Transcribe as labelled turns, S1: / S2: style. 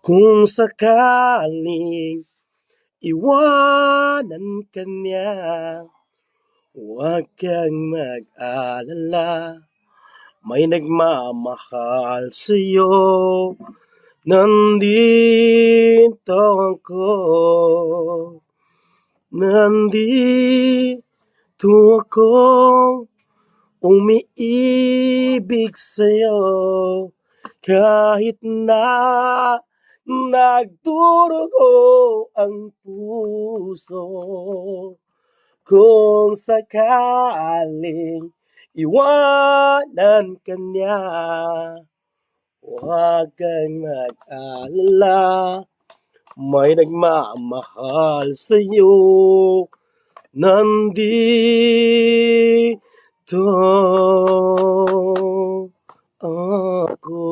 S1: Kung sakaling iwanan ka niya, huwag kang mag-alala. May nagmamahal sa'yo. Nandito ako. Nandito ako. Umiibig sa'yo. Kahit na nagdurugo ang puso. Kung sakaling iwanan ka niya, huwag kang mag-alala. May nagmamahal sa'yo. Nandito ako.